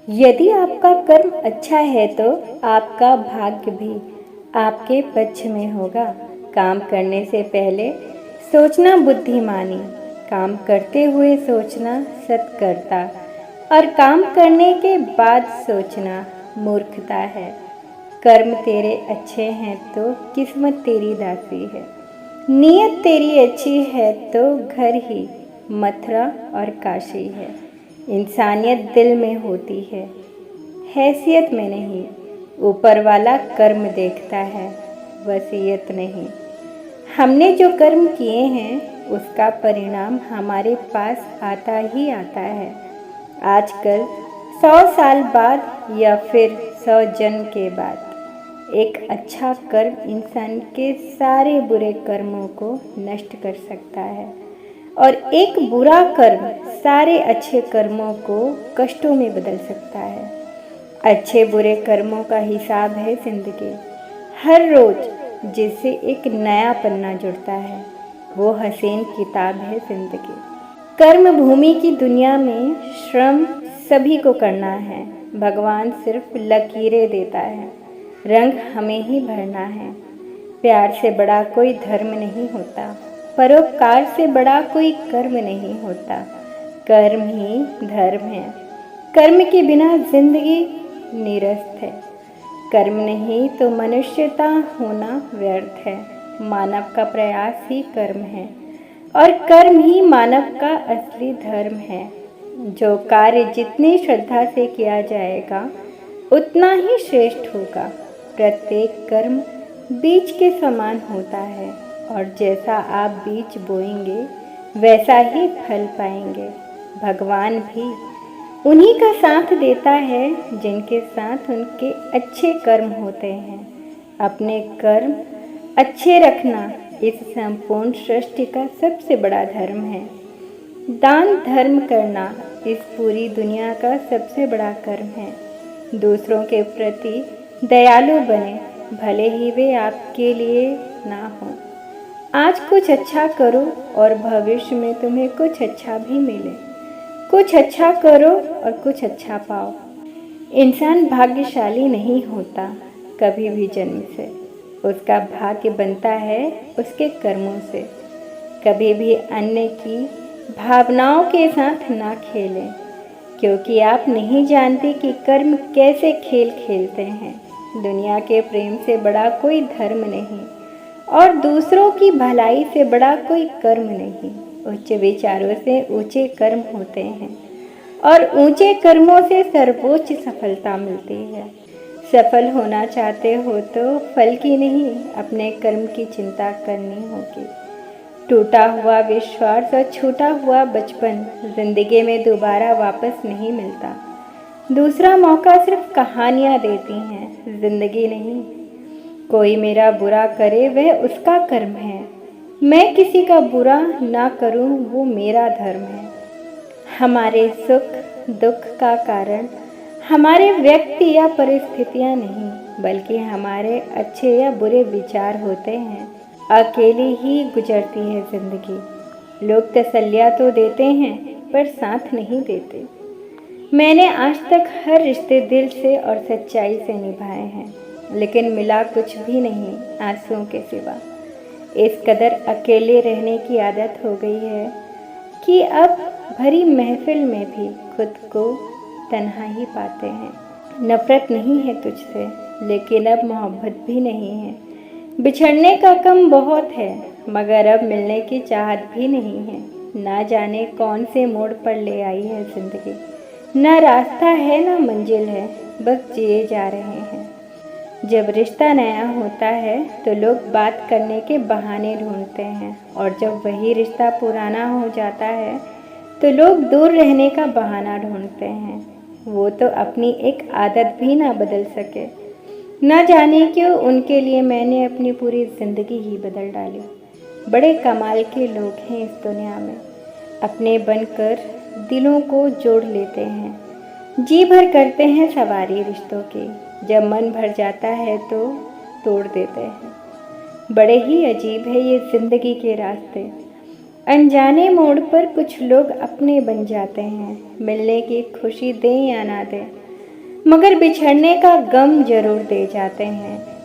यदि आपका कर्म अच्छा है तो आपका भाग्य भी आपके पक्ष में होगा। काम करने से पहले सोचना बुद्धिमानी, काम करते हुए सोचना सत्कर्ता और काम करने के बाद सोचना मूर्खता है। कर्म तेरे अच्छे हैं तो किस्मत तेरी दासी है। नीयत तेरी अच्छी है तो घर ही मथुरा और काशी है। इंसानियत दिल में होती है, हैसियत में नहीं। ऊपर वाला कर्म देखता है, वसीयत नहीं। हमने जो कर्म किए हैं उसका परिणाम हमारे पास आता ही आता है। आजकल 100 साल बाद या फिर 100 जन्म के बाद एक अच्छा कर्म इंसान के सारे बुरे कर्मों को नष्ट कर सकता है और एक बुरा कर्म सारे अच्छे कर्मों को कष्टों में बदल सकता है। अच्छे बुरे कर्मों का हिसाब है जिंदगी। हर रोज जिससे एक नया पन्ना जुड़ता है वो हसीन किताब है जिंदगी। कर्म भूमि की दुनिया में श्रम सभी को करना है। भगवान सिर्फ लकीरें देता है, रंग हमें ही भरना है। प्यार से बड़ा कोई धर्म नहीं होता, परोपकार से बड़ा कोई कर्म नहीं होता। कर्म ही धर्म है। कर्म के बिना जिंदगी निरस्त है। कर्म नहीं तो मनुष्यता होना व्यर्थ है। मानव का प्रयास ही कर्म है और कर्म ही मानव का असली धर्म है। जो कार्य जितनी श्रद्धा से किया जाएगा उतना ही श्रेष्ठ होगा। प्रत्येक कर्म बीज के समान होता है और जैसा आप बीज बोएंगे वैसा ही फल पाएंगे। भगवान भी उन्हीं का साथ देता है जिनके साथ उनके अच्छे कर्म होते हैं। अपने कर्म अच्छे रखना इस संपूर्ण सृष्टि का सबसे बड़ा धर्म है। दान धर्म करना इस पूरी दुनिया का सबसे बड़ा कर्म है। दूसरों के प्रति दयालु बने, भले ही वे आपके लिए ना हो। आज कुछ अच्छा करो और भविष्य में तुम्हें कुछ अच्छा भी मिले। कुछ अच्छा करो और कुछ अच्छा पाओ। इंसान भाग्यशाली नहीं होता कभी भी जन्म से, उसका भाग्य बनता है उसके कर्मों से। कभी भी अन्य की भावनाओं के साथ ना खेलें, क्योंकि आप नहीं जानते कि कर्म कैसे खेल खेलते हैं। दुनिया के प्रेम से बड़ा कोई धर्म नहीं और दूसरों की भलाई से बड़ा कोई कर्म नहीं। उच्च विचारों से ऊंचे कर्म होते हैं और ऊंचे कर्मों से सर्वोच्च सफलता मिलती है। सफल होना चाहते हो तो फल की नहीं, अपने कर्म की चिंता करनी होगी। टूटा हुआ विश्वास और छूटा हुआ बचपन जिंदगी में दोबारा वापस नहीं मिलता। दूसरा मौका सिर्फ कहानियाँ देती हैं, जिंदगी नहीं। कोई मेरा बुरा करे वह उसका कर्म है, मैं किसी का बुरा ना करूं वो मेरा धर्म है। हमारे सुख दुख का कारण हमारे व्यक्ति या परिस्थितियां नहीं, बल्कि हमारे अच्छे या बुरे विचार होते हैं। अकेली ही गुजरती है जिंदगी। लोग तसल्लियाँ तो देते हैं पर साथ नहीं देते। मैंने आज तक हर रिश्ते दिल से और सच्चाई से निभाए हैं, लेकिन मिला कुछ भी नहीं आंसुओं के सिवा। इस कदर अकेले रहने की आदत हो गई है कि अब भरी महफिल में भी खुद को तन्हा ही पाते हैं। नफरत नहीं है तुझसे, लेकिन अब मोहब्बत भी नहीं है। बिछड़ने का गम बहुत है, मगर अब मिलने की चाहत भी नहीं है। ना जाने कौन से मोड़ पर ले आई है जिंदगी। ना रास्ता है ना मंजिल है, बस जिए जा रहे हैं। जब रिश्ता नया होता है तो लोग बात करने के बहाने ढूंढते हैं, और जब वही रिश्ता पुराना हो जाता है तो लोग दूर रहने का बहाना ढूंढते हैं। वो तो अपनी एक आदत भी ना बदल सके। ना जाने क्यों उनके लिए मैंने अपनी पूरी ज़िंदगी ही बदल डाली। बड़े कमाल के लोग हैं इस दुनिया में, अपने बनकर दिलों को जोड़ लेते हैं। जी भर करते हैं सवारी रिश्तों की, जब मन भर जाता है तो तोड़ देते हैं। बड़े ही अजीब है ये ज़िंदगी के रास्ते। अनजाने मोड़ पर कुछ लोग अपने बन जाते हैं। मिलने की खुशी दें या ना दें, मगर बिछड़ने का गम जरूर दे जाते हैं।